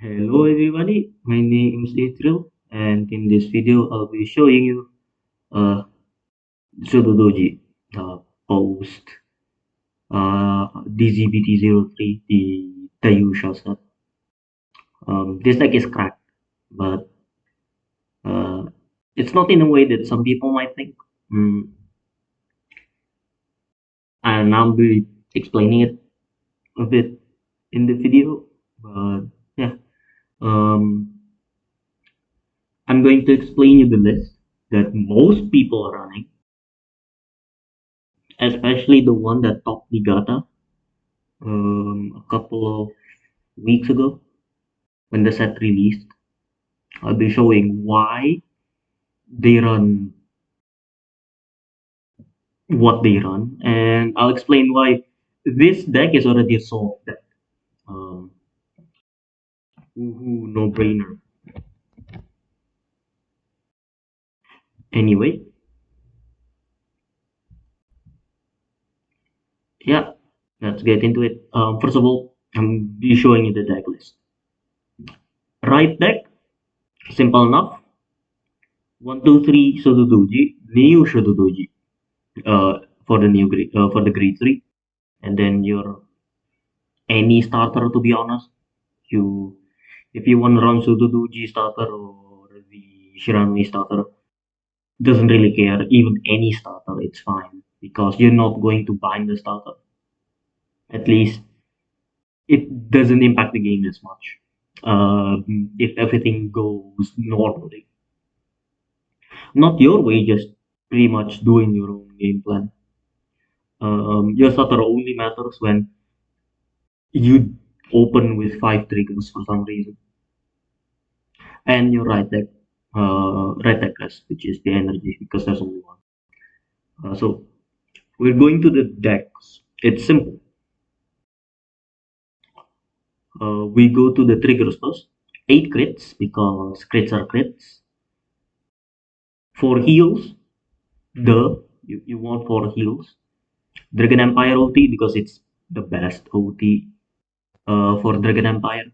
Hello everybody, my name is Israel and in this video I'll be showing you uh, Shojodoji post DZBT03, the Tayusha set. This deck is cracked, but uh, it's not in a way that some people might think. Mm, and I'll be explaining it a bit in the video, but yeah. Um, I'm going to explain you the list that most people are running, especially the one that topped the Gata a couple of weeks ago when the set released. I'll be showing why they run what they run, and I'll explain why this deck is already a soft deck. Um, no brainer. Anyway, yeah, let's get into it. First of all, I'm be showing you the deck list. Right deck, simple enough. 1, 2, 3 Shojodoji, new Shojodoji, for the for the grade 3, and then your any starter, to be honest. You If you want to run Shojodoji starter or the Shiranui starter, doesn't really care. Even any starter, it's fine because you're not going to bind the starter. At least it doesn't impact the game as much. If everything goes normally, not your way, just pretty much doing your own game plan. Your starter only matters when you open with 5 triggers for some reason, and your right deck rest, which is the energy, because there's only one. So we're going to the decks. It's simple. We go to the triggers first. 8 crits because crits are crits. 4 heals. You want 4 heals. Dragon Empire OT because it's the best OT for Dragon Empire.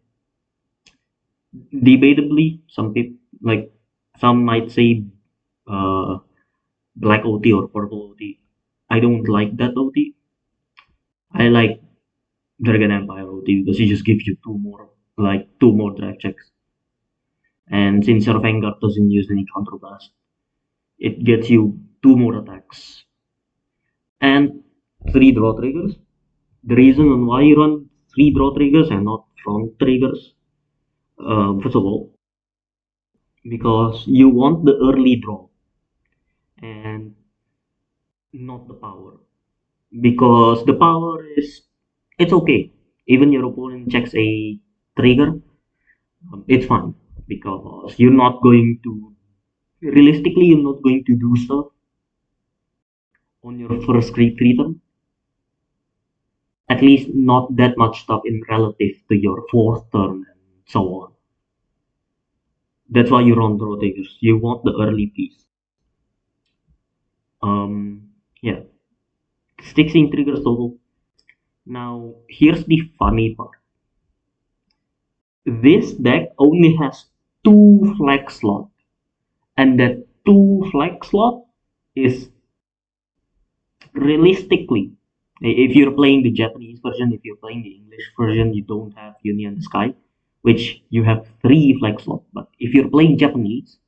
Debatably, some might say uh, black OT or purple OT. I don't like that OT. I like Dragon Empire OT because it just gives you two more drive checks. And since your Vanguard doesn't use any counterblast, it gets you 2 more attacks and 3 draw triggers. The reason on why you run 3 draw triggers and not front triggers, first of all, because you want the early draw and not the power. Because the power it's okay. Even your opponent checks a trigger, it's fine because realistically, you're not going to do stuff on your first three turn. At least not that much stuff in relative to your fourth turn and so on. That's why you run draw triggers. You want the early piece. Yeah, 16 triggers total. Now here's the funny part. This deck only has 2 flag slots, and that 2 flag slot is realistically, if you're playing the Japanese version, if you're playing the English version, you don't have Union Sky, which you have 3 flag slots. But if you're playing Japanese,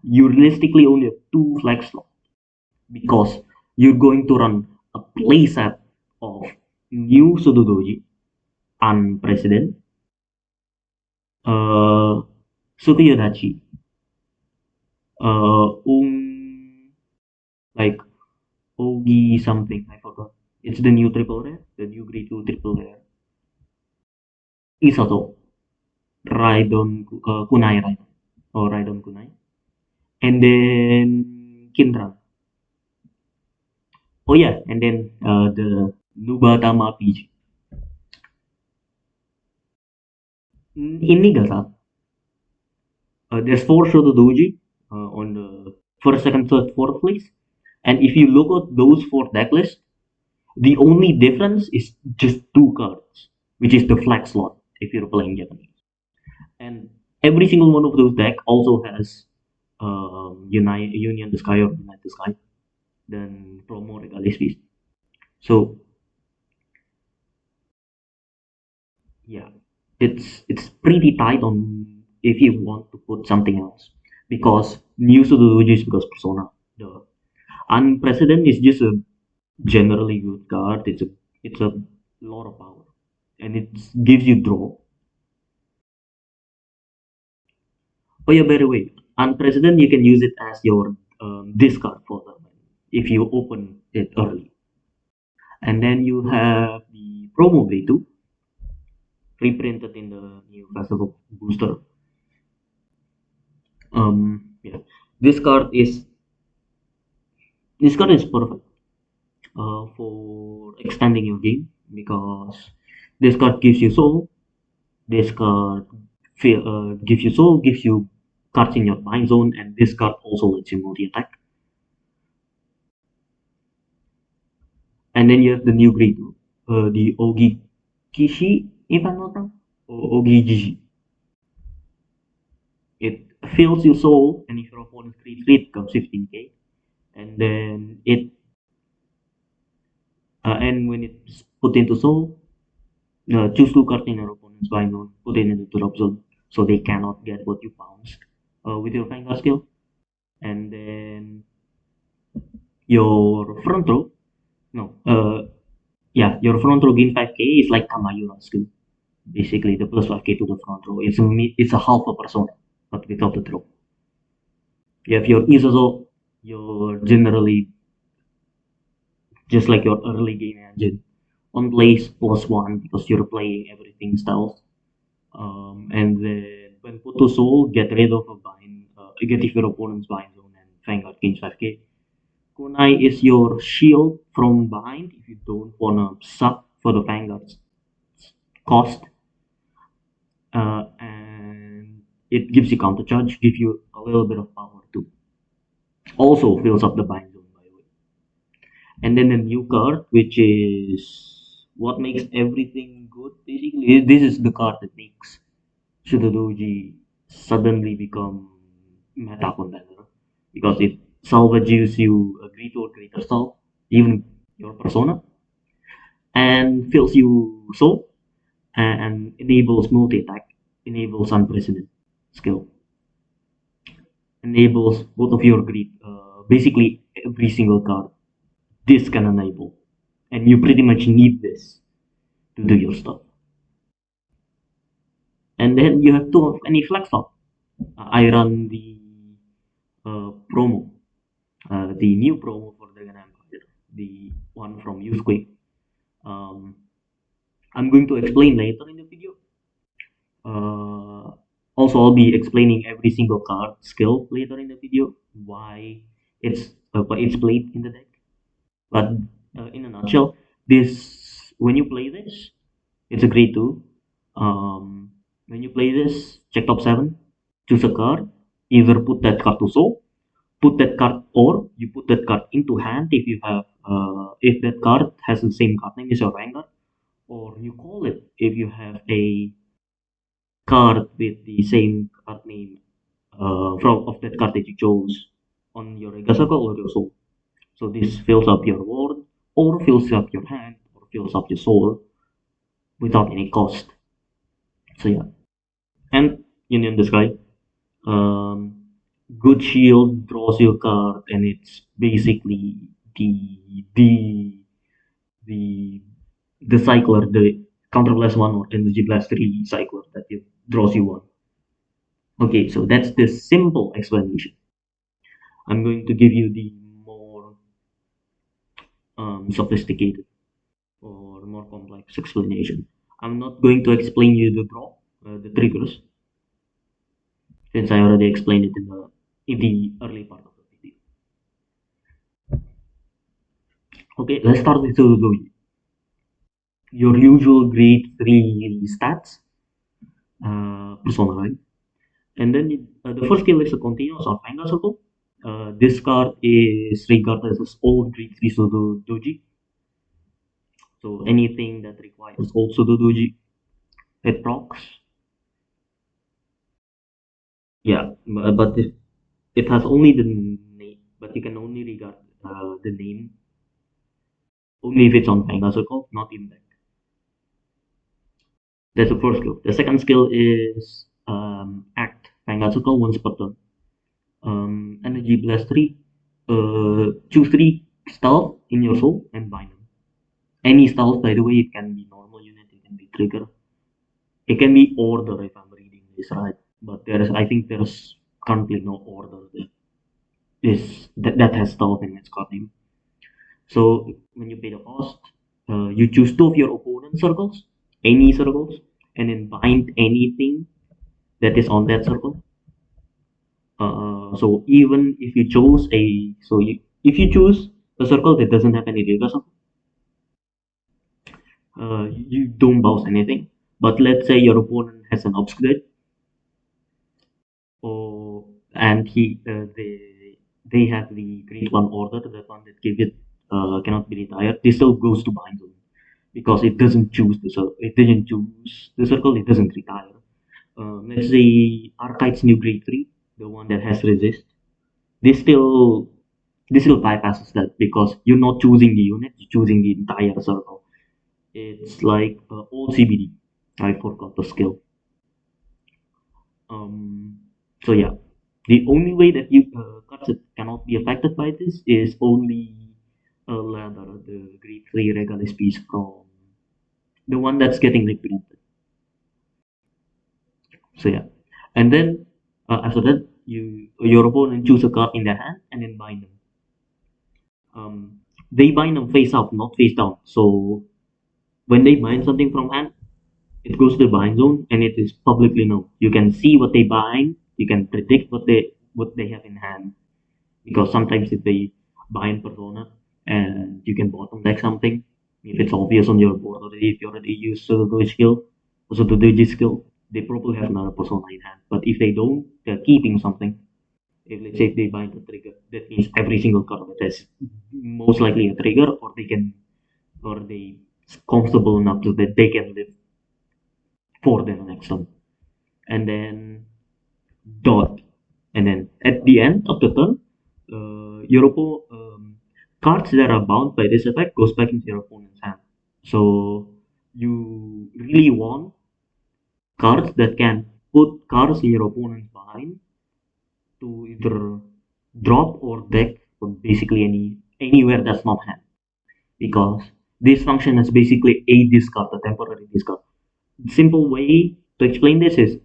you realistically only have 2 flag slots because you're going to run a playset of new Shojodoji, Unprecedented, uh, Shojodoji, like Ogi something, I forgot. It's the new triple rare, the new grade 2 triple rare. Isato, Kunai Raidon, or Raidon Kunai. And then Kindra. Oh yeah, and then the Nubatama PG. Ini gak there's 4 Shojodoji on the first, second, third, fourth place. And if you look at those 4 deck lists, the only difference is just 2 cards, which is the flag slot if you're playing Japanese. And every single one of those deck also has Union the Sky or Unite the Sky, then promo Regalis Beast. So yeah, it's pretty tight on if you want to put something else, because news to the Dojo is because Persona. The Unprecedented is just a generally good card. It's a lot of power, and it gives you draw. Oh yeah, by the way, Unprecedented you can use it as your discard for them if you open it early. And then you have the promo grade 2, reprinted in the new festival booster. Yeah, this card is this card is perfect for extending your game, because this card gives you soul. This card gives you soul, gives you cards in your bind zone, and this card also lets you multi attack. And then you have the new grade 2, the Ogi Kishi, if I'm not wrong, or Ogi Jiji. It fills your soul, and if your opponent creates it, comes 15k. And then and when it's put into soul, choose two cards in your opponent's bind zone, put it into drop zone, so they cannot get what you bounced with your Vanguard skill. And then your front row, no, yeah, your front row gain 5k is like Kamayura skill. Basically, the plus 5k to the front row. It's a half a persona, but without the drop. You have your Isozo, you're generally just like your early game engine on plays +1 because you're playing everything stealth. And then when put to soul, get rid of a bind, get if your opponent's bind zone, and Vanguard gains 5k. Kunai is your shield from bind if you don't wanna suck for the Vanguard's cost. And it gives you counter charge, give you a little bit of power too. Also fills up the bind zone, by the way. And then the new card, which is what makes everything good. Basically, this is the card that makes Shojodoji suddenly become meta contender, because it salvages you a greater or greater self, even your persona, and fills you soul, and enables multi attack, enables unprecedented skill, enables both of your greed. Basically, every single card this can enable, and you pretty much need this to do your stuff. And then you have two of any flex up. I run the promo, the new promo for Dragon Empire, the one from Youthquake. Um, I'm going to explain later in the video. Uh, Also, I'll be explaining every single card skill later in the video, why it's played in the deck. But in a nutshell, this when you play this, it's a great tool. When you play this, check top 7, choose a card, either put that card to soul, put that card, or you put that card into hand if that card has the same card name as your Vanguard, or you call it if you have a card with the same card name from of that card that you chose on your Regasaka or your soul. So this fills up your ward, or fills up your hand, or fills up your soul without any cost. So yeah, and Union the Sky. Um, Good shield draws your card, and it's basically the the the the cycler, the counter blast 1 or energy blast 3 cycler that you draws you one. Okay, so that's the simple explanation. I'm going to give you the more sophisticated or more complex explanation. I'm not going to explain you the draw, the triggers, since I already explained it in the early part of the video. Okay, let's start with Shojodoji. Your usual grade 3 stats, persona, right? And then the first skill is a continuous or Fanga Circle. This card is regarded as old grade 3 Shojodoji. So anything that requires old Shojodoji, it procs. Yeah, but if it has only the name, but you can only regard the name only if it's on Vanguard Circle, not in deck. That's the first skill. The second skill is Act Vanguard Circle once per turn. Energy Blast 3. Choose 3 stealth in your soul and bind them. Any stealth, by the way, it can be normal unit, it can be trigger, it can be order if I'm reading this right. But I think there's currently no order that has stealth in its card name. So when you pay the cost, you choose 2 of your opponent circles, any circles, and then bind anything that is on that circle. So even if you chose if you choose a circle that doesn't have any data, you don't bounce anything. But let's say your opponent has an upgrade, or and they have the grade one order, the one that give it cannot be retired. This still goes to bind zone because it doesn't choose the circle. It didn't choose the circle. It doesn't retire. Let's say Archive's new grade 3, the one that has resist. This still this still bypasses that because you're not choosing the unit, you're choosing the entire circle. It's like old CBD. I forgot the skill. Um, so yeah, the only way that you cards that cannot be affected by this is only ladder, the grade 3 Regalis piece from the one that's getting reprinted. So yeah, and then after that, your opponent choose a card in their hand and then bind them. They bind them face up, not face down. So when they bind something from hand, it goes to the bind zone and it is publicly known. You can see what they bind. You can predict what they have in hand because sometimes if they bind persona and you can bottom deck something, if it's obvious on your board already, if you already use Shojodoji skill, Shojodoji skill, they probably have another persona in hand. But if they don't, they're keeping something. If let's say if they bind a trigger, that means every single card that has most likely a trigger, or they comfortable enough so that they can live for the next turn. And then dot. And then at the end of the turn, cards that are bound by this effect goes back into your opponent's hand. So you really want cards that can put cards in your opponent's behind to either drop or deck or basically anywhere that's not hand. Because this function is basically a discard, a temporary discard. Simple way to explain this is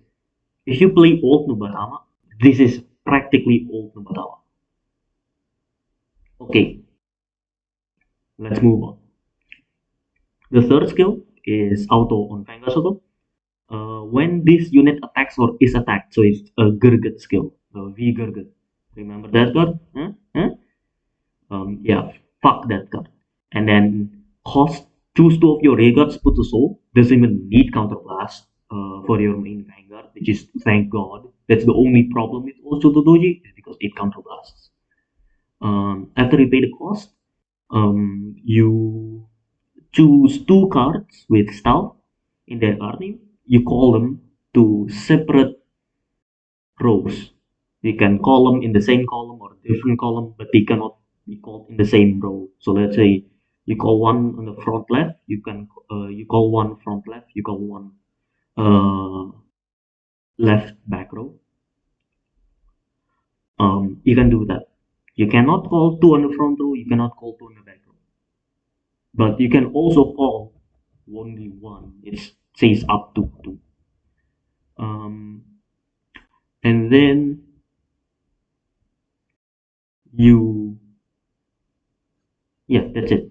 if you play old Nubatama, this is practically old Nubatama. Okay, let's move on. The third skill is auto on Vanguard. When this unit attacks or is attacked, so it's a Gurgut skill, V Gurgut. Remember that card? Huh? Huh? Yeah, fuck that card. And then cost choose 2 of your regards, put to soul. Doesn't even need counterblast for your main Vanguard, which is thank God. That's the only problem with also the Doji is because it counterblasts. After you pay the cost, you choose 2 cards with stealth in their card name. You call them to separate rows. You can call them in the same column or different column, but they cannot be called in the same row. So let's say you call one on the front left, you call one front left, you call one uh, left back row. You can do that. You cannot call 2 on the front row, you cannot call 2 on the back row. But you can also call only one. It says up to 2. Um, and then you, yeah, that's it.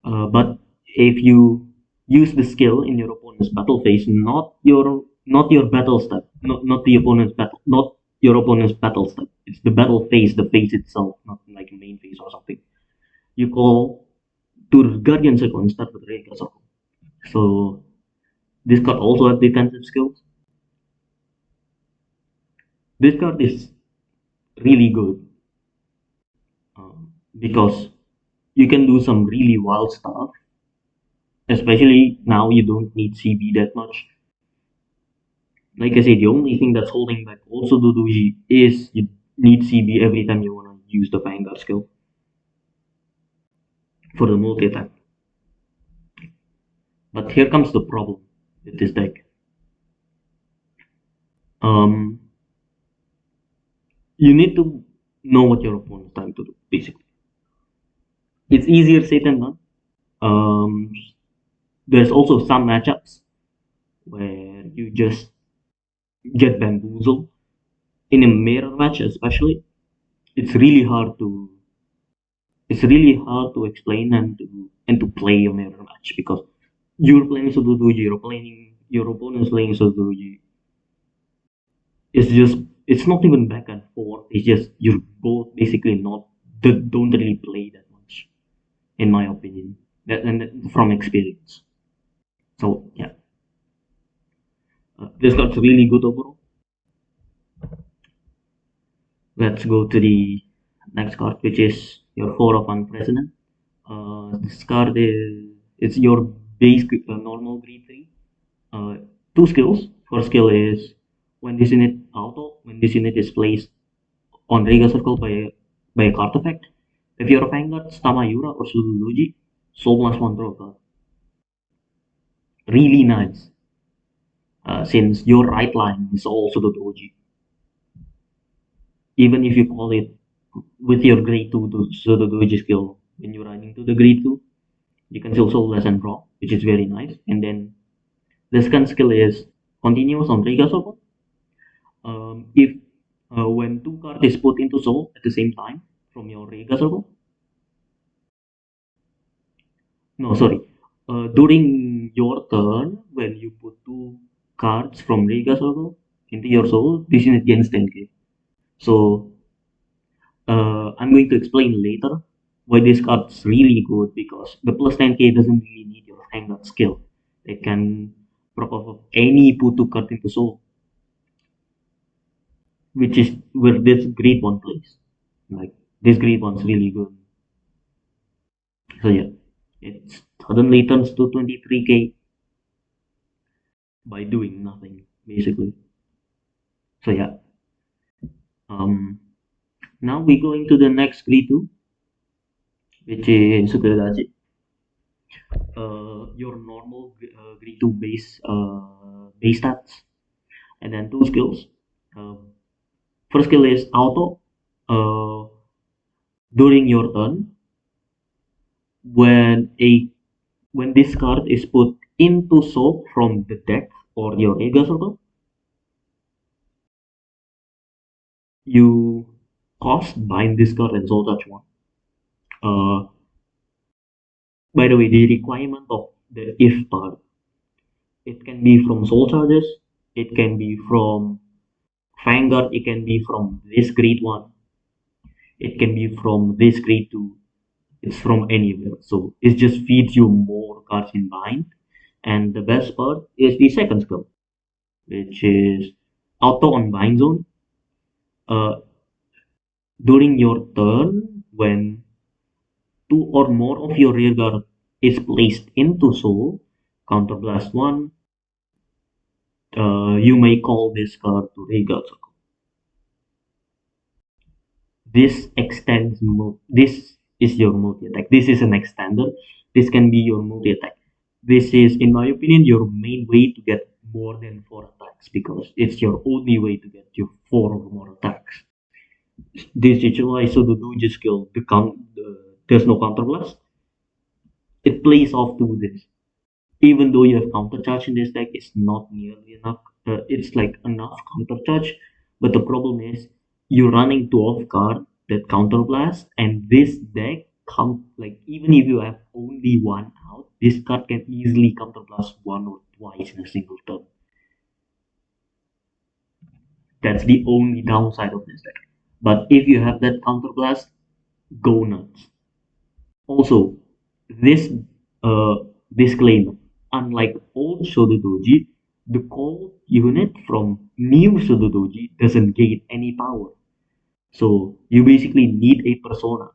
But if you use the skill in your opponent's battle phase, not your battle step, not the opponent's battle, not your opponent's battle step. It's the battle phase, the phase itself, not like a main phase or something. You call to Guardian Circle and start with Rega Circle. So this card also has defensive skills. This card is really good because you can do some really wild stuff. Especially now you don't need CB that much. Like I said, the only thing that's holding back also Shojodoji is you need CB every time you want to use the Vanguard skill for the multi attack. But here comes the problem with this deck. Um, you need to know what your opponent's trying to do, basically. It's easier said than done. Um, there's also some matchups where you just get bamboozled. In a mirror match, especially, it's really hard to explain and to play a mirror match because you're playing Shojodoji, your opponent's playing Shojodoji. It's not even back and forth. It's just you're both basically not don't really play that much, in my opinion, and from experience. So yeah, this card's really good overall. Let's go to the next card, which is your Four of Unprecedented. This card is it's your base normal grade 3. Uh, two skills. First skill is when this unit is placed on Rega Circle by a card effect. If you're a Vanguard, Tamayura or Suzuji, Soul plus one draw card. Really nice. Since your right line is also the doji. Even if you call it with your grade 2 to the doji skill, when you're running to the grade 2, you can still soulless and draw, which is very nice. And then the second skill is continuous on Rega Circle. If when two cards is put into soul at the same time from your Rega Circle, no, sorry. During your turn, when you put two cards from Rega Circle into your soul, this unit gains 10k. So I'm going to explain later why this card's really good because the plus 10k doesn't really need your Vanguard skill. It can proc off of any put two card into soul, which is where this grade one plays. Like this grade one's really good. So yeah, it suddenly turns to 23k by doing nothing basically. So yeah, um, now we go into the next grade two, which is Shojodoji. Your normal grade two base stats, and then two skills. Uh, First skill is auto. Uh, During your turn, when a when this card is put into soak from the deck or your Ega circle, you cost bind this card and soul touch one. Uh, by the way, the requirement of the if part, it can be from soul charges, it can be from Vanguard, it can be from this grade one, it can be from this grade two, it's from anywhere. So it just feeds you more cards in bind. And the best part is the second skill, which is auto on bind zone. Uh, During your turn, when two or more of your rear guard is placed into soul, counterblast one, you may call this card to rear guard circle. This is your multi attack. This is an extender. This can be your multi attack. This is, in my opinion, your main way to get more than 4 attacks because it's your only way to get your 4 or more attacks. This so the doji skill, there's no counterblast. It plays off to this. Even though you have counter charge in this deck, it's not nearly enough. It's like enough counter charge, but the problem is you're running 12 card that counter blast, and this deck count like even if you have only one out, this card can easily counter blast one or twice in a single turn. That's the only downside of this deck. But if you have that counter blast, go nuts. Also, this disclaimer: unlike old Shojodoji, the call unit from new Shojodoji doesn't gain any power. So you basically need a persona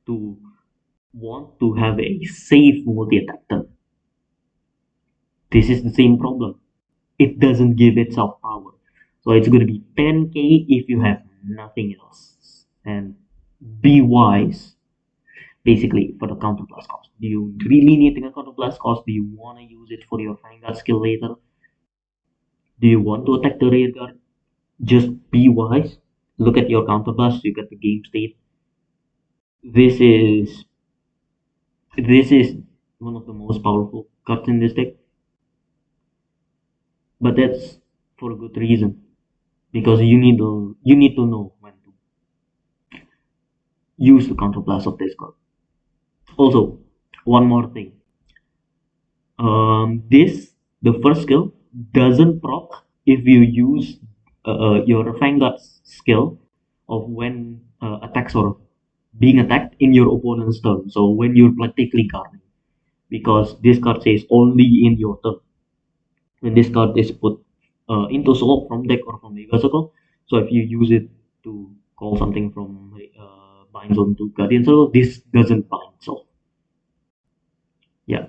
to want to have a safe multi-attack turn. This is the same problem. it doesn't give itself power. So it's going to be 10k if you have nothing else. And be wise, basically, for the counterblast cost. Do you really need the counterblast cost? Do you want to use it for your Vanguard skill later? Do you want to attack the rear guard? Just be wise. Look at your counterblast. You get the game state. This is this is one of the most powerful cards in this deck, but that's for a good reason, because you need to know when to use the counterblast of this card. Also, one more thing. The first skill doesn't proc if you use your Vanguard skill of when attacks or being attacked in your opponent's turn. So when you're practically guarding, because this card says only in your turn. When this card is put into soul from deck or from Mega Circle, so if you use it to call something from Bind Zone to Guardian Circle, this doesn't bind. So yeah.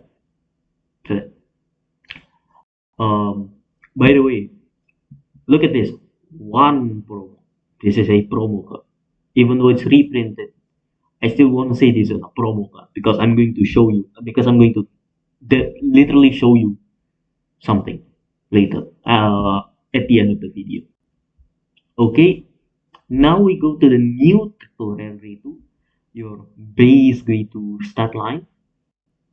By the way, look at this one promo. This is a promo card. Even though it's reprinted, I still want to say this is a promo card because I'm going to show you. Because I'm going to literally show you something later at the end of the video. Okay, now we go to the new triple rare grade 2, your base grade 2 stat line.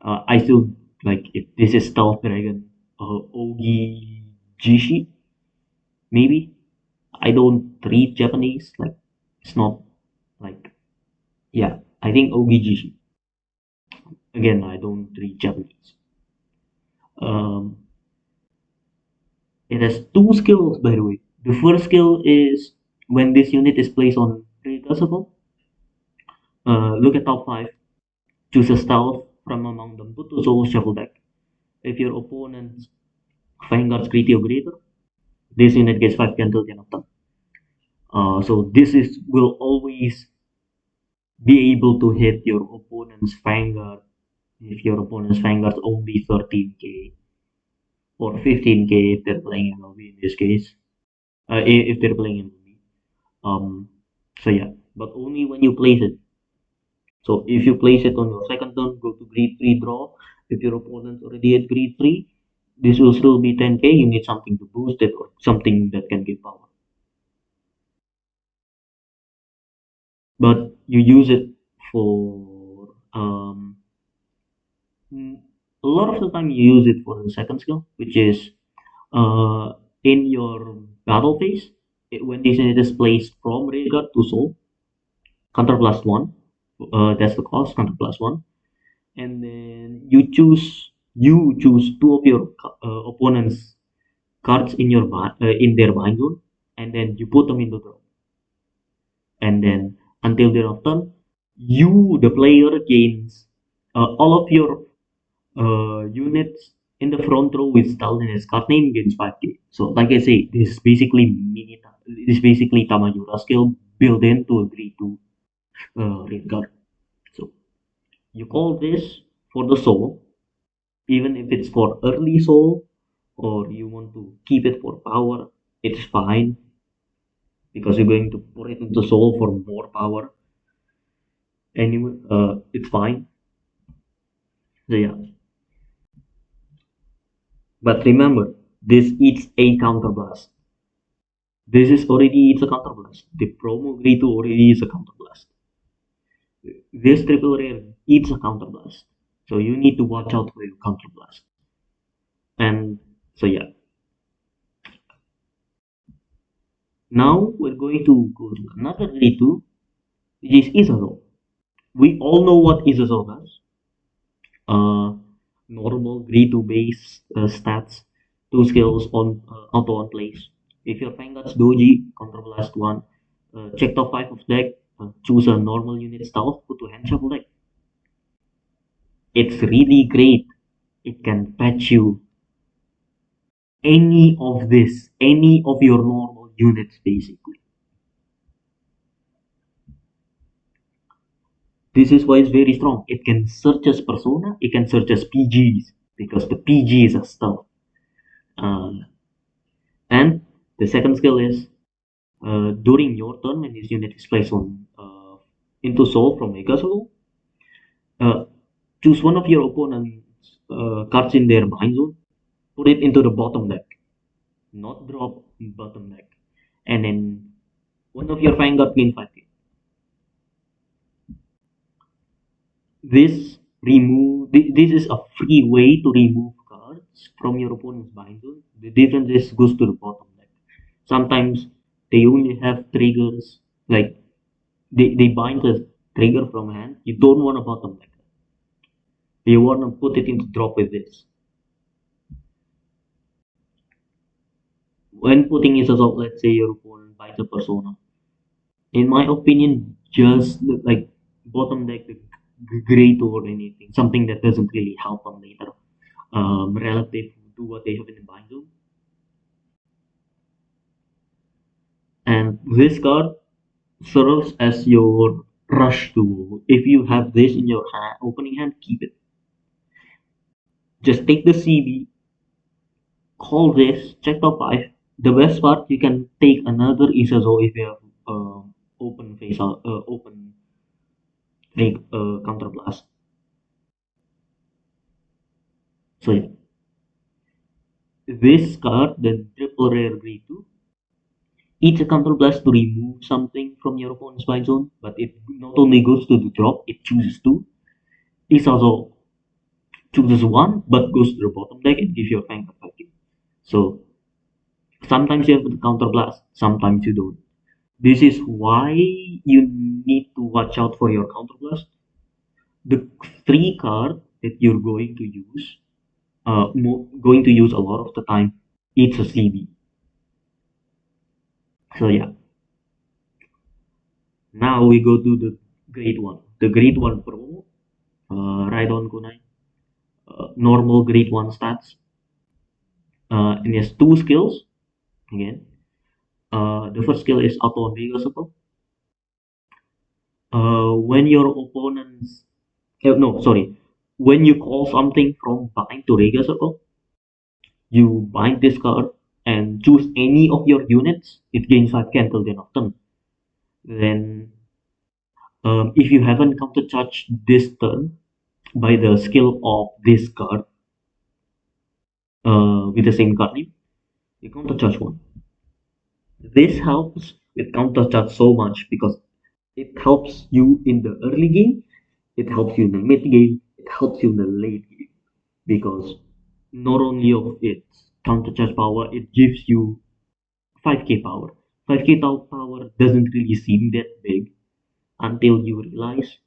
I still like it. This is Stealth Dragon Ogi Jishi, maybe. I don't read Japanese, like, it's not like, yeah, I think Ogi Jishi. Again, I don't read Japanese. Um, it has two skills, by the way. The first skill is when this unit is placed on Reversible, look at top 5, choose a stealth from among them, put to soul shuffle deck. If your opponent's Vanguard's greedy or greater, this unit gets 5 until the end of turn. So this is will always be able to hit your opponent's Vanguard if your opponent's Vanguard's only 13k or 15k if they're playing MLB in this case. If they're playing MLB. So yeah, but only when you place it. So if you place it on your second turn, go to grade 3 draw. If your opponent's already at grade 3, this will still be 10k. You need something to boost it or something that can give power. But you use it for a lot of the time you use it for the second skill, which is in your battle phase. When this unit is placed from Rearguard to Soul, counter plus 1. That's the cost, counter plus 1. And then you choose two of your opponent's cards in their bind zone, and then you put them into draw. And then until the end of turn, you the player gains all of your units in the front row with stealth in his card name gains 5k. So like I say, this is basically Tamayura skill built in to agree to rear guard. So you call this for the soul, even if it's for early soul or you want to keep it for power, it's fine because you're going to put it into soul for more power. Anyway, it's fine. So yeah. But remember, this eats a counterblast. This is already eats a counterblast. The promo grade 2 already is a counterblast. This triple rare eats a counterblast. So you need to watch out for your counterblast. And so yeah. Now we're going to go to another grade 2, which is Izazol. We all know what Izazol does. Normal grade 2 base stats, 2 skills on auto on place. If your Vanguard's Doji, counterblast 1, check top 5 of deck, choose a normal unit stealth, put to hand shuffle deck. It's really great. It can patch you any of your normal units basically. This is why it's very strong. It can search as persona, it can search as PGs because the PG is a stealth. The second skill is during your turn when this unit is placed on into soul from Mega Soul, uh, choose one of your opponent's cards in their bind zone, put it into the bottom deck, not drop bottom deck, and then one of your Vanguard gain 5k. This is a free way to remove cards from your opponent's bind zone. The difference is goes to the bottom deck. Sometimes they only have triggers like they bind a trigger from hand. You don't want a bottom deck. You want to put it into drop with this. When putting it assault, let's say your opponent binds a persona. In my opinion, just like bottom deck the great or anything, something that doesn't really help them later, relative to what they have in the bind zone. And this card serves as your rush tool. If you have this in your hand, opening hand, keep it. Just take the CB, call this, check top 5. The best part, you can take another Isazo if you have open face, open make counter blast. So yeah, this card, the triple rare grade 2, eats a counter blast to remove something from your opponent's bind zone, but it not only goes to the drop, it chooses 2. Isazo chooses 1, but goes to the bottom deck and gives your tank effect. So sometimes you have the counter blast, sometimes you don't. This is why you need to watch out for your counter blast. The 3 card that you're going to use a lot of the time, it's a CB. So yeah, now we go to the grade 1. The grade 1 promo, Raidon Kunai, normal grade 1 stats. And it has 2 skills again. The first skill is auto on Vega Circle. When your opponent's no, sorry, when you call something from bind to Rega Circle, you bind this card and choose any of your units. It gains 5k until the end of turn. Then, if you haven't countercharged this turn by the skill of this card with the same card name, you countercharge one. This helps with countercharge so much because it helps you in the early game, it helps you in the mid game, it helps you in the late game because not only of its countercharge power, it gives you 5k power. 5k power doesn't really seem that big until you realize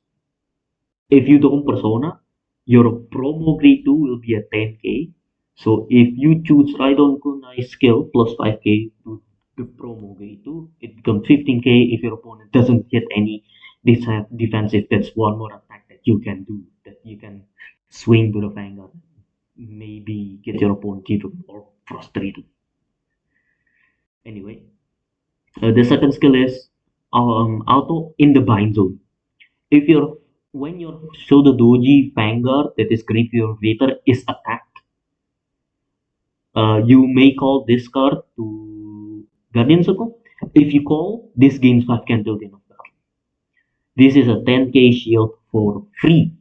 if you don't persona, your promo grade 2 will be at 10k. So if you choose Raidon Kunai skill plus 5k to the promo grade 2, it becomes 15k. If your opponent doesn't get any defensive, that's one more attack that you can do, that you can swing to the Vanguard. Maybe get your opponent even more frustrated. Anyway, the second skill is auto in the bind zone. If your when your Shojodoji Vanguard, that is Great Waiter, is attacked, you may call this card to Guardian Circle. If you call, this gains 5k until the end of the turn. This is a 10k shield for free.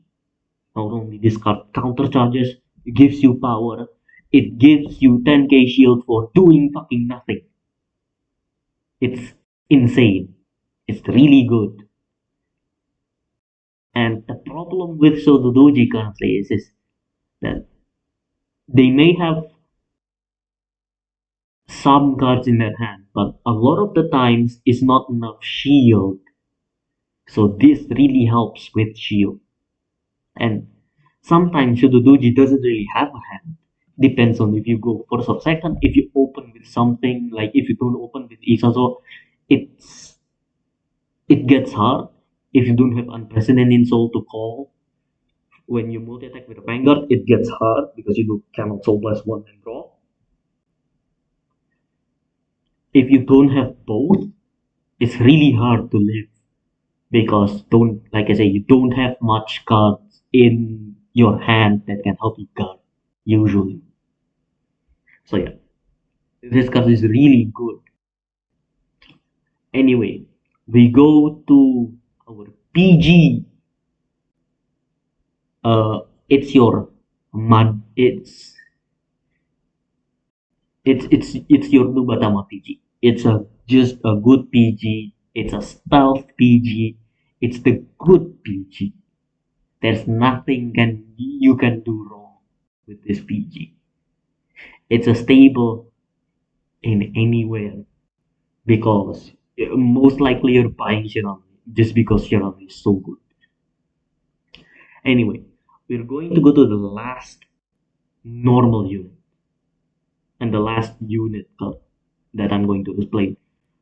Not only this card counter charges, it gives you power, it gives you 10k shield for doing fucking nothing. It's insane. It's really good. And the problem with Shojodoji currently is that they may have some cards in their hand, but a lot of the times it's not enough shield. So this really helps with shield. And sometimes Shojodoji doesn't really have a hand. Depends on if you go first or second. If you open with something, like if you don't open with Isazo, it gets hard. If you don't have unprecedented soul to call, when you multi attack with a Vanguard, it gets hard because you cannot soul blast one and draw. If you don't have both, it's really hard to live because like I say, you don't have much cards in your hand that can help you guard usually. So yeah, This card is really good. Anyway, we go to our PG. It's your mud. It's your Nubatama PG. It's a just a good PG. It's a stealth PG. It's the good PG. There's nothing you can do wrong with this PG. It's a stable in anywhere because most likely you're buying Shiran just because Shiran is so good. Anyway, we're going to go to the last normal unit and the last unit card that I'm going to explain,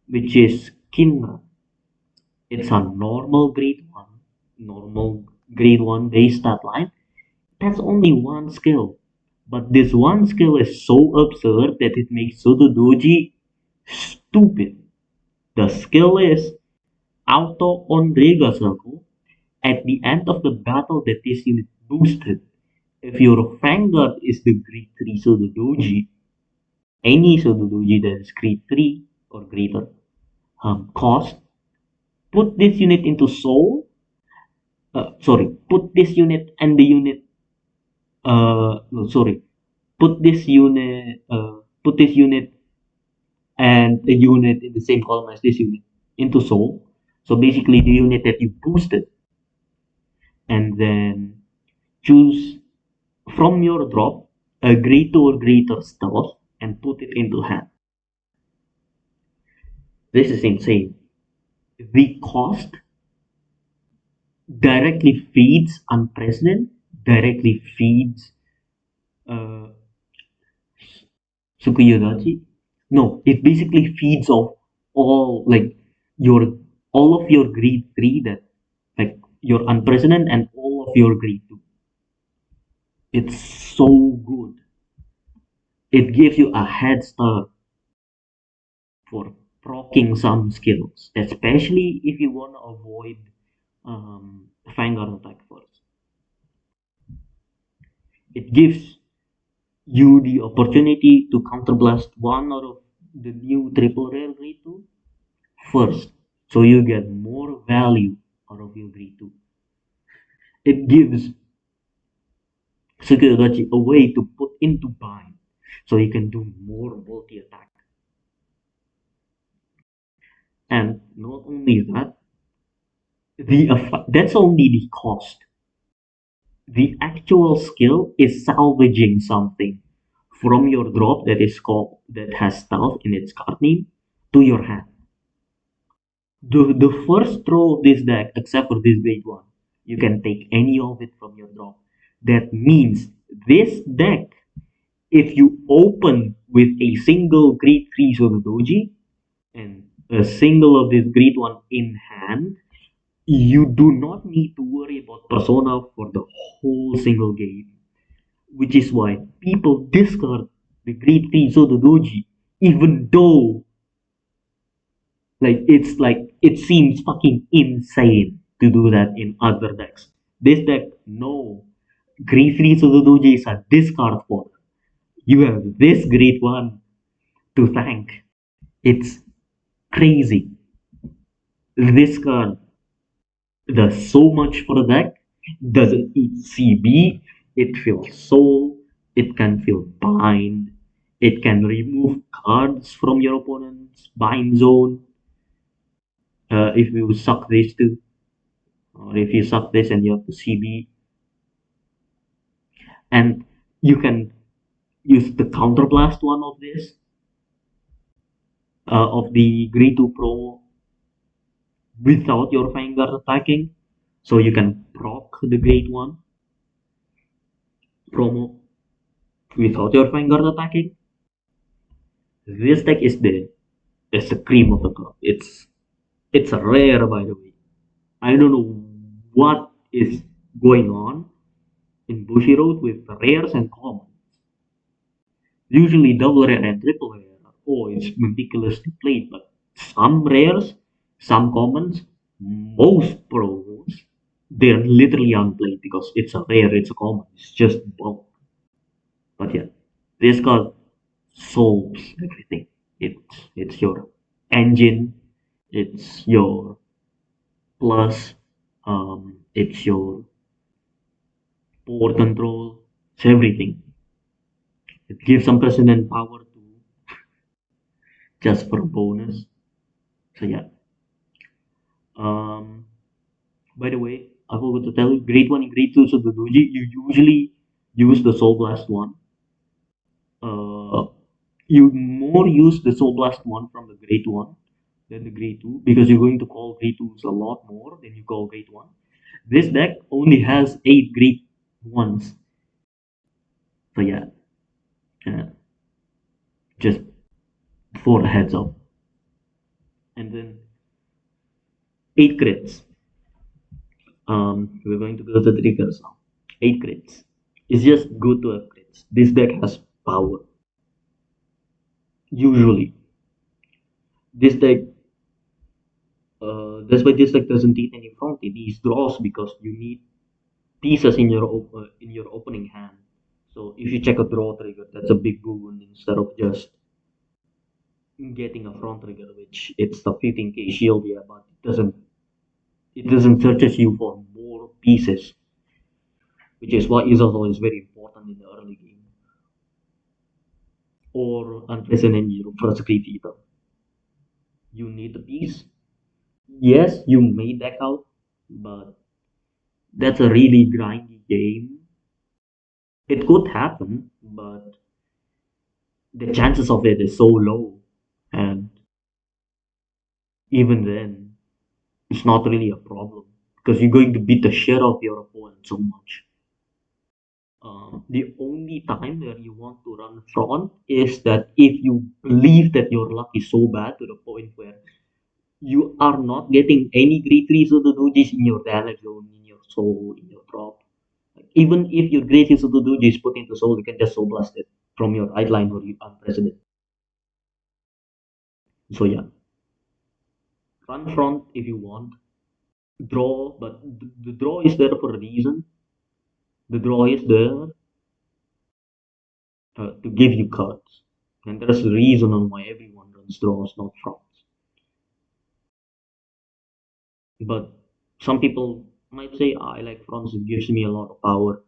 which is Kinra. It's a normal grade 1 base stat line. That's only one skill. But this one skill is so absurd that it makes Shojodoji stupid. The skill is Auto on Rega Circle. At the end of the battle that this unit boosted, if your Vanguard is the grade 3 Shojodoji, any Shojodoji that is grade 3 or greater cost, put this unit into Soul. Put this unit and the unit. No, sorry. Put this unit and a unit in the same column as this unit into Soul. So basically, the unit that you boosted, and then choose from your drop a grade 2 or greater stealth and put it into hand. This is insane. The cost directly feeds Unprecedented, directly feeds uh, Sukuyodachi. No, it basically feeds off all like your all of your grade 3 that like your Unprecedented and all of your grade 2. It's so good. It gives you a head start for proccing some skills, especially if you want to avoid Vanguard attack first. It gives you the opportunity to counterblast one out of the new triple rare grade 2 first, so you get more value out of your grade 2. It gives Sukuyodachi a way to put into bind, so you can do more multi attack. And not only that, that's only the cost. The actual skill is salvaging something from your drop that has stealth in its card name to your hand. The first row of this deck, except for this grade 1, you can take any of it from your drop. That means this deck, if you open with a single grade 3 Shojodoji and a single of this grade 1 in hand, you do not need to worry about Persona for the whole single game. Which is why people discard the grade 3 Shojodoji, even though it seems fucking insane to do that in other decks. This deck, no. Grade 3 Shojodoji is a discard for. You have this grade 1 to thank. It's crazy. This card does so much for the deck, doesn't eat CB, it feels soul, it can feel bind, it can remove cards from your opponent's bind zone. If you suck this too, or if you suck this and you have the CB, and you can use the counterblast one of this, of the grade 2 promo without your Vanguard attacking, so you can proc the grade 1 promo without your Vanguard attacking. This deck is the cream of the crop. It's a rare, by the way. I don't know what is going on in Bushiroad with rares and commons. Usually double rare and triple rare are always meticulously played, but some rares, some commons, most promos, they're literally unplayed because it's a rare, it's a common, it's just bulk. But yeah, this card solves everything. It's your engine, it's your plus, it's your port control, it's everything. It gives some president power to just for a bonus. So yeah. Um, by the way, I forgot to tell you, grade one and grade two. So the doji, you usually use the soul blast one. Uh, you more use the soul blast one from the grade one than the grade two because you're going to call grade twos a lot more than you call grade one. This deck only has 8 grade ones. So yeah, uh, just for the heads up. And then 8 crits. We're going to go to the triggers now. 8 crits. It's just good to have crits. This deck has power. Usually, this deck, that's why this deck doesn't need any front. It needs draws because you need pieces in your opening hand. So if you check a draw trigger, that's a big boon instead of just getting a front trigger, which it's the 15k shield, yeah, but it doesn't searches you for more pieces, which is why Izazol is very important in the early game. Or unpleasant your first great eater. You need a piece. Yes, you may deck out, but that's a really grindy game. It could happen, but the chances of it is so low, and even then, it's not really a problem because you're going to beat the shit of your opponent so much. The only time where you want to run front is that if you believe that your luck is so bad to the point where you are not getting any grade 3 Shojodoji in your damage zone, in your soul, in your drop. Like, even if your grade 3 Shojodoji is put into soul, you can just soul blast it from your right line or you unprecedented. So yeah, run front if you want. Draw, but the draw is there for a reason. The draw is there to give you cards. And there's a reason on why everyone runs draws, not fronts. But some people might say, I like fronts, it gives me a lot of power.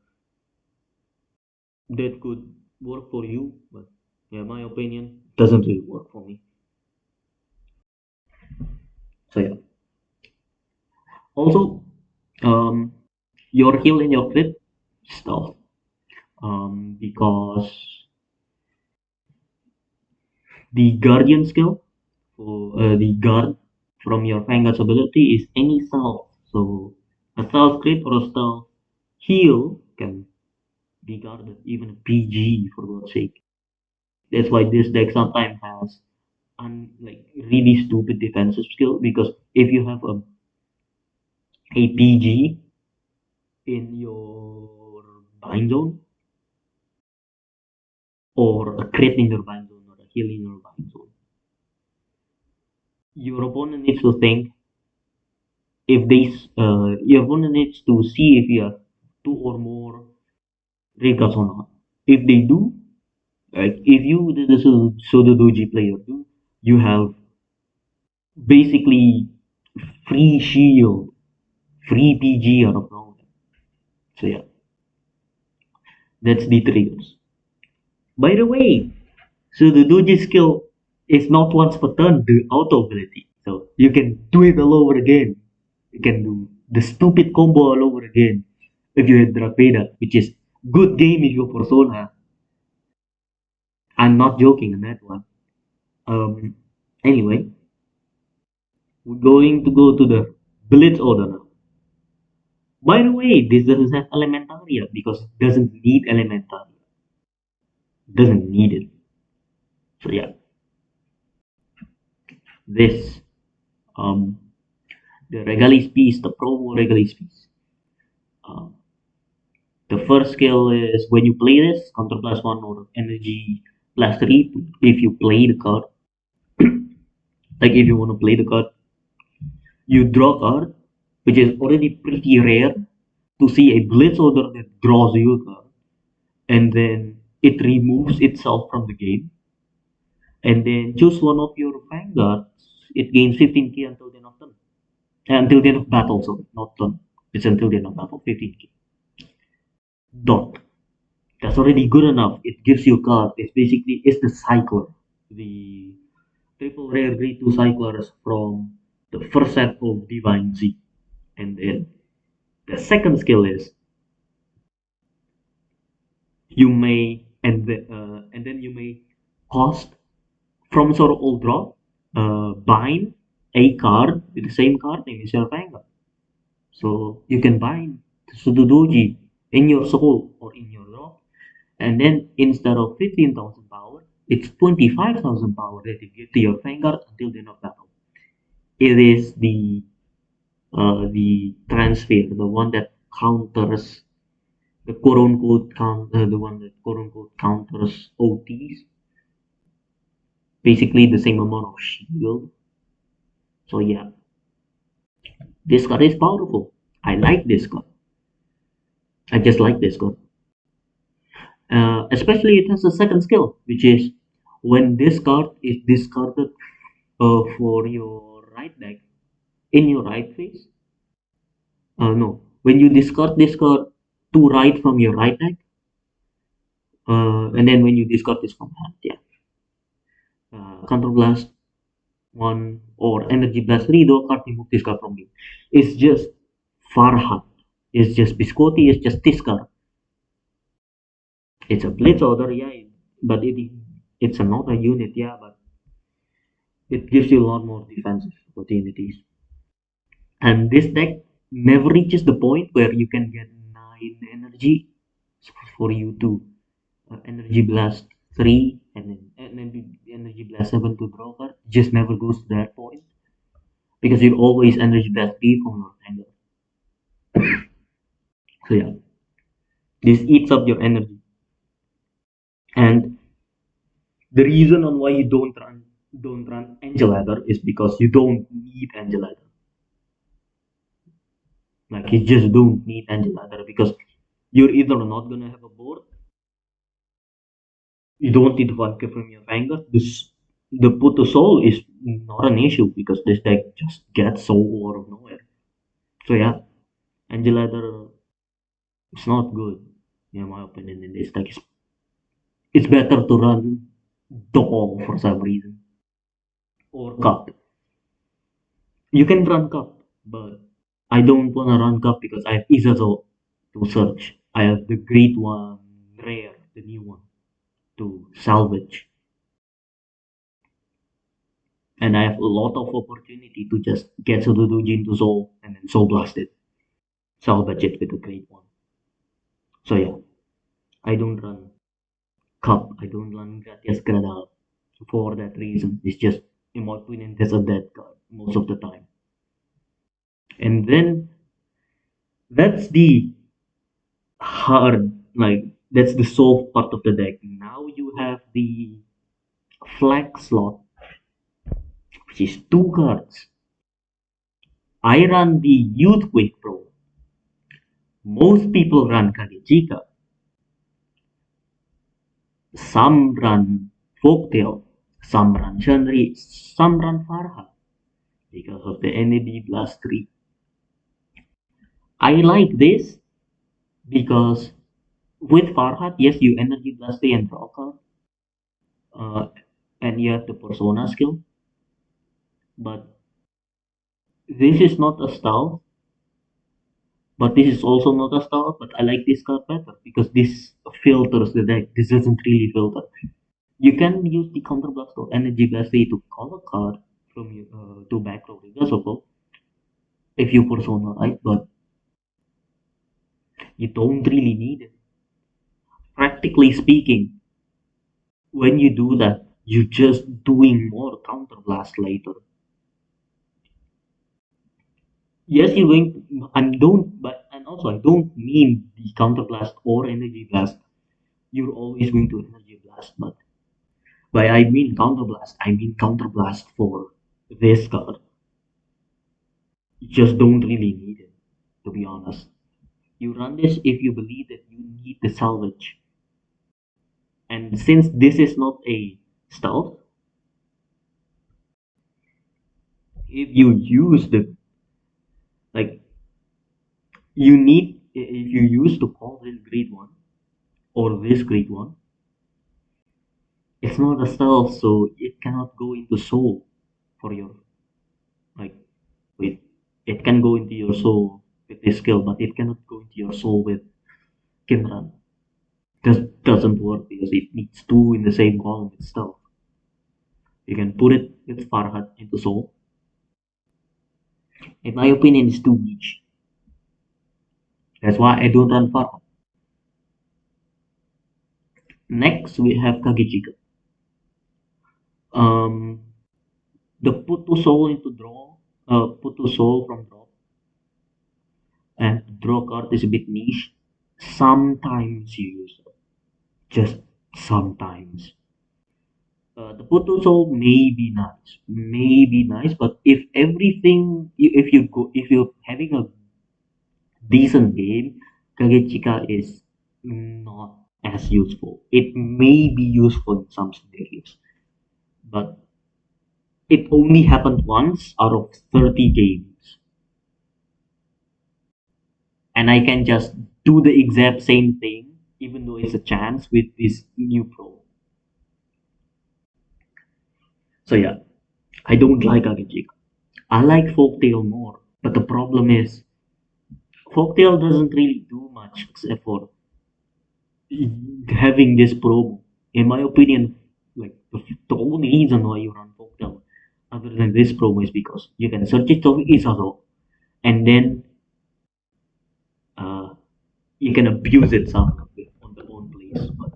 That could work for you, but yeah, my opinion doesn't really work for me. So yeah. Also, um, your heal and your crit stuff, because the guardian skill for the guard from your Vanguard's ability is any self. So a self crit or a self heal can be guarded, even a PG for God's sake. That's why this deck sometimes has like really stupid defensive skill because if you have a PG in your bind zone or a crit in your bind zone or a heal in your bind zone, your opponent needs to think if they your opponent needs to see if you have 2 or more red cards or not. If they do, like if you the Shojodoji player do, you have basically free shield, free PG out of nowhere. So yeah, that's the triggers. By the way, so the doji skill is not once per turn, the auto ability. So you can do it all over again. You can do the stupid combo all over again if you hit Drakveda, which is good game if you're Persona. I'm not joking on that one. Anyway, we're going to go to the Blitz order now. By the way, this doesn't have Elementaria because it doesn't need Elementaria. Doesn't need it. So yeah, this um the Regalis piece, the promo Regalis piece. Um, the first skill is when you play this, counter +1 or energy +3 if you play the card. Like if you want to play the card, you draw a card, which is already pretty rare to see a blitz order that draws you a card, and then it removes itself from the game. and then choose one of your Vanguards. It gains 15k until the end of turn. Until the end of battle, sorry, not turn. It's until the end of battle, 15k. Dot. That's already good enough. It gives you a card. It's the cycler. The triple rare grade 2 cyclers from the first set of Divine Z. And then the second skill is you may and then you may cost from sort of old draw bind a card with the same card name as your Vanguard. So you can bind Shojodoji in your soul or in your draw, and then instead of 15,000 power, it's 25,000 power that you give to your Vanguard until the end of battle. It is the transfer, the one that counters the quote unquote the one that quote unquote counters OTs. Basically the same amount of shield. So yeah, this card is powerful. I like this card. I just like this card. Especially it has a second skill, which is when this card is discarded for your right deck in your right phase. No, when you discard this card to right from your right deck, and then when you discard this from hand, yeah, counter blast one or energy blast redo card remove this card from you. It's just Farhat. It's just Biscotti. It's just this card. It's a blitz order, yeah, but it's not a unit, yeah, but it gives you a lot more defensive opportunities. And this deck never reaches the point where you can get 9 energy for you to energy blast 3 and then energy blast 7 to draw card. Just never goes to that point because you always energy blast 3 from your anger. So yeah, this eats up your energy. And the reason on why you don't run Angel Ladder is because you don't need Angel Ladder. Like you just don't need Angel Ladder because you're either not gonna have a board, you don't need 1k from your Vanguard. The put to soul is not an issue because this deck just gets soul out of nowhere. So yeah, Angel Ladder is not good in my opinion in this deck. It's better to run Doll for some reason or Cup. You can run Cup, but I don't wanna run Cup because I have Izazo to search. I have the Great One Rare, the new one, to salvage. And I have a lot of opportunity to just get Shojodoji into Soul and then Soul Blast it. Salvage it with the Great One. So yeah, I don't run Cup. I don't run Gratias Gradal for that reason. It's just, in my opinion, there's a dead card most of the time. And then that's the hard, like that's the soft part of the deck. Now you have the flag slot, which is 2 cards. I run the Youth Quick Pro. Most people run Kagechika. Some run Folktale. Some run Shenri. Some run Farha because of the NAD Blast 3. I like this because with Farhat, yes, you energy blast and draw card, uh, and you have the persona skill, but this is not a style. But this is also not a style. But I like this card better because this filters the deck. This doesn't really filter. You can use the counter blast or energy blast to call a card from you to back row reversible if you persona right, but you don't really need it. Practically speaking, when you do that, you're just doing more counter blast later. Yes, you're going to, and also I don't mean the counter blast or energy blast. You're always going to energy blast, but by I mean counter blast, I mean counter blast for this card. You just don't really need it, to be honest. You run this if you believe that you need the salvage. And since this is not a stealth, If you use the like you need if you use to call this grade one or this grade one, it's not a self, so it cannot go into soul for your like with it can go into your soul with this skill, but it cannot go into your soul with Kimran. Just doesn't work because it needs two in the same column itself. You can put it with Farhat into soul. In my opinion, it's too niche. That's why I don't run Farhat. Next, we have Kagechika. Um, the put to soul into draw, put to soul from draw, and draw card is a bit niche. Sometimes you use it, just sometimes. The put to soul may be nice, but if everything, if you're having a decent game, Kagechika is not as useful. It may be useful in some scenarios, but it only happened once out of 30 games. And I can just do the exact same thing, even though it's a chance with this new pro. So yeah, I don't like Kagechika. I like Folktale more, but the problem is Folktale doesn't really do much except for having this promo. In my opinion, like the only reason why you run Folktale other than this promo is because you can search it to Isaro and then uh, you can abuse it somehow on the own place. But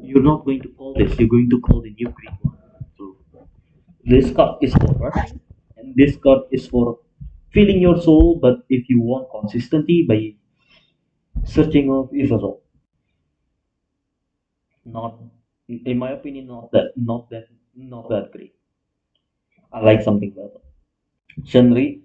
you're not going to call this, you're going to call the new green one. So this card is for rushing and this card is for filling your soul, but if you want consistency by searching of Isaro. Not in my opinion, not that great. I like something better. Shenri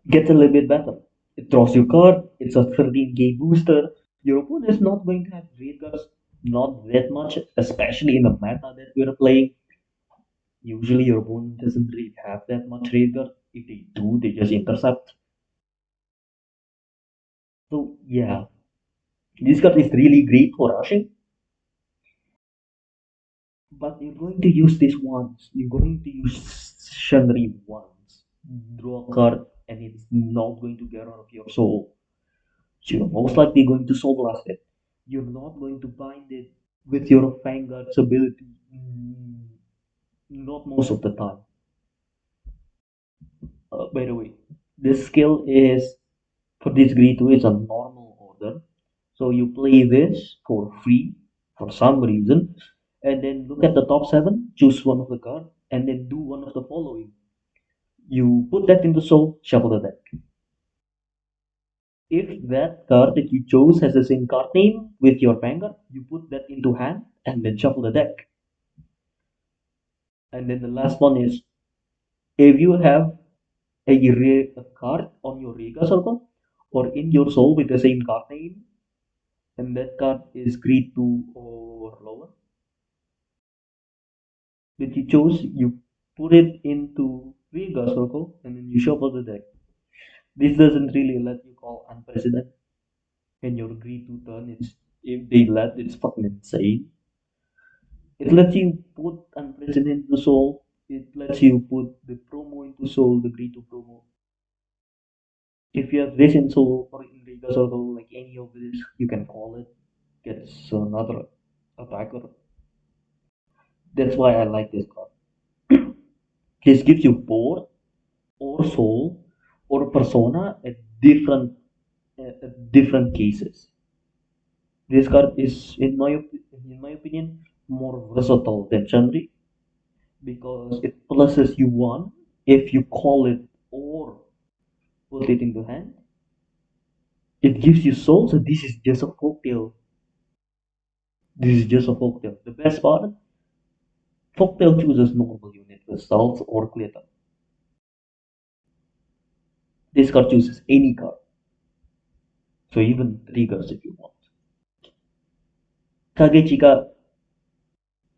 gets a little bit better. It draws your card, it's a 13k booster. Your opponent is not going to have great cards, not that much, especially in the meta that we're playing. Usually your opponent doesn't really have that much rate guard. If they do, they just intercept. So yeah, this card is really great for rushing, but you're going to use this once. You're going to use Shenri once. Draw a card and it's not going to get out of your soul. So you're most likely going to soul blast it. You're not going to bind it with your Vanguard's ability. Not most of the time. By the way, this skill is for this grade 2 is a normal order. So you play this for free for some reason, and then look at the top 7, choose one of the card, and then do one of the following. You put that into soul, shuffle the deck. If that card that you chose has the same card name with your Vanguard, you put that into hand and then shuffle the deck. And then the last one is if you have a card on your Rega circle or in your soul with the same card name, and that card is grade 2 or lower that you chose, you put it into Rega circle and then you shuffle the deck. This doesn't really let you call unprecedented in your grade 2 turn. It's if they let it's fucking insane. It lets you put unprecedented into soul. It lets you put the promo into soul, the grade 2 promo. If you have this in soul or in Rega circle, like any of this, you can call it. Gets another attacker. That's why I like this card. This gives you board or soul or persona at different cases. This card is, in my opinion, more versatile than Chandri because it pluses you one if you call it or put it into hand. It gives you soul, so this is just a folktale. This is just a folktale. The best part, folktale chooses normal unit with salts or glitter. This card chooses any card, so even triggers if you want. Kagechika,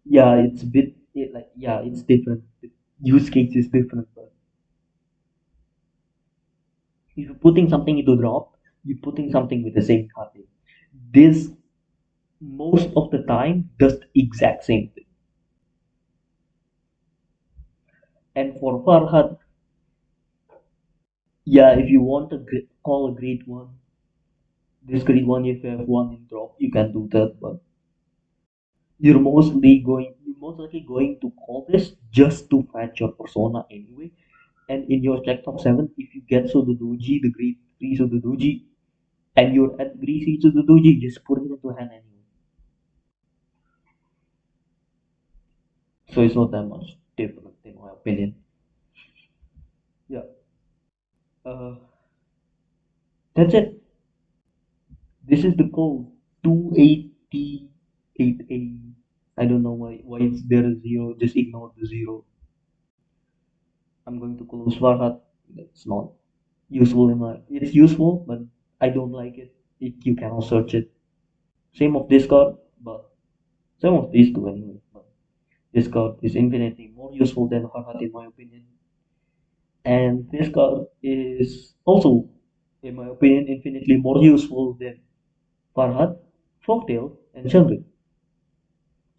yeah, it's a bit like yeah, it's different. use case is different. But if you're putting something into drop, you're putting something with the same card name. This most of the time does the exact same thing. And for Farhad, yeah, if you want to call a great one, this great one, if you have one in drop, you can do that. But you're most likely going to call this just to fetch your persona anyway. And in your check top 7, if you get Shojodoji, the grade 3 Shojodoji, and you're at grade 3 Shojodoji, just put it into hand anyway. So it's not that much different in my opinion. Yeah. Uh, that's it. This is the code 288A. I don't know why it's there a zero. Just ignore the zero. I'm going to close Farhat. It's not useful in my. It's useful, but I don't like it. You cannot search it. Same of Discord, but same of these two anyway. But Discord is infinitely more useful than Farhat in my opinion. And Discord is also, in my opinion, infinitely more useful than Farhat, Folktale, and Shangri.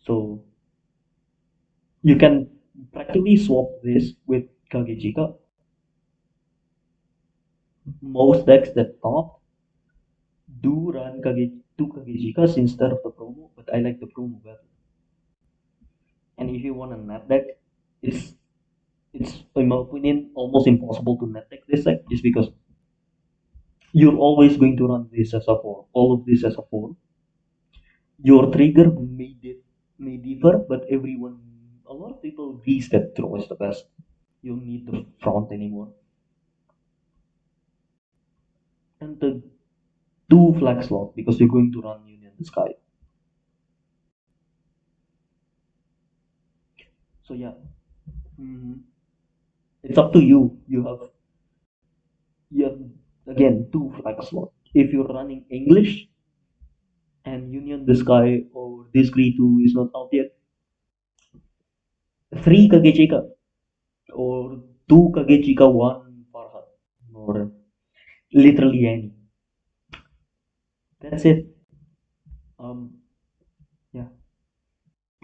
So you can practically swap this with Kagejika. Most decks that top do run two Kagejikas instead of the promo, but I like the promo better. And if you want a net deck, it's it's in my opinion almost impossible to net deck this deck just because you're always going to run this as a four, all of this as a four. Your trigger may differ, but a lot of people agrees that throw is the best. You don't need the front anymore. And the two flag slot because you're going to run Union the Sky. So yeah, mm, it's up to you. You have again two flag slot. If you're running English and Union the Sky or Discrete 2 is not out yet, three Kagechika or two Kagechika, one Farhat, or literally any. That's it. Um, yeah.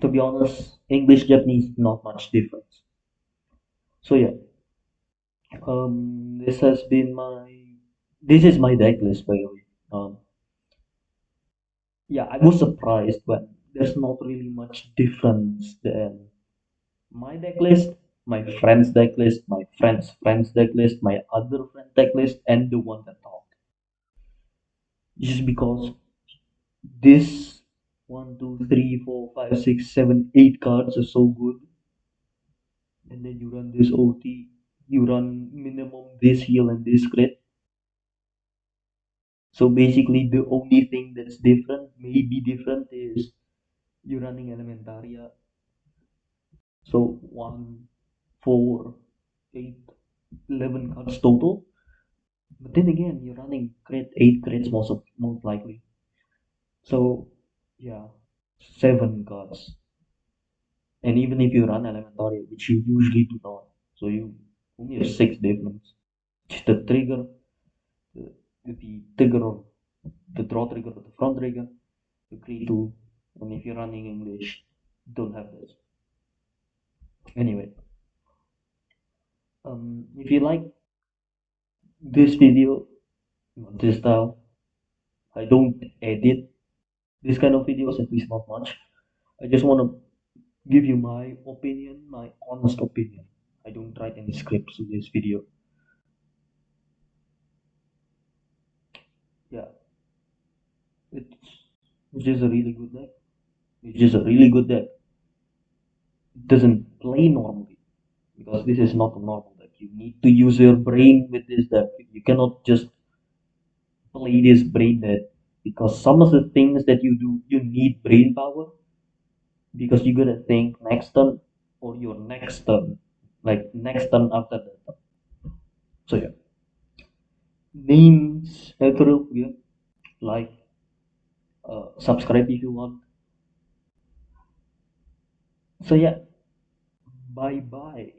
To be honest, English Japanese not much difference. So yeah, this has been this is my deck list by the way. Yeah, I was surprised when there's not really much difference than my deck list, my friend's deck list, my friend's deck list, my other friend deck list, and the one that talked. Just because this 1, 2, 3, 4, 5, 6, 7, 8 cards are so good, and then you run this OT, you run minimum this heal and this crit. So basically, the only thing that's different, maybe different, is you're running Elementaria. So 1, 4, 8, 11 cards total. But then again, you're running 8 crits most likely. So yeah, 7 cards. And even if you run Elementary, which you usually do not, so you only have 6 difference. Just the trigger, the trigger of the draw trigger of the front trigger, the create two, and if you're running English, don't have this. Anyway, if you like this video, this style, I don't edit this kind of videos, at least not much. I just want to give you my opinion, my honest opinion. I don't write any scripts in this video. Yeah, it's, it's just a really good deck. It's just a really good deck. It doesn't play normally because this is not a normal deck. You need to use your brain with this deck. You cannot just play this brain deck because some of the things that you do, you need brain power because you gotta think next turn or your next turn, like next turn after that. So yeah, names, April, yeah, like, subscribe if you want. So yeah, bye bye.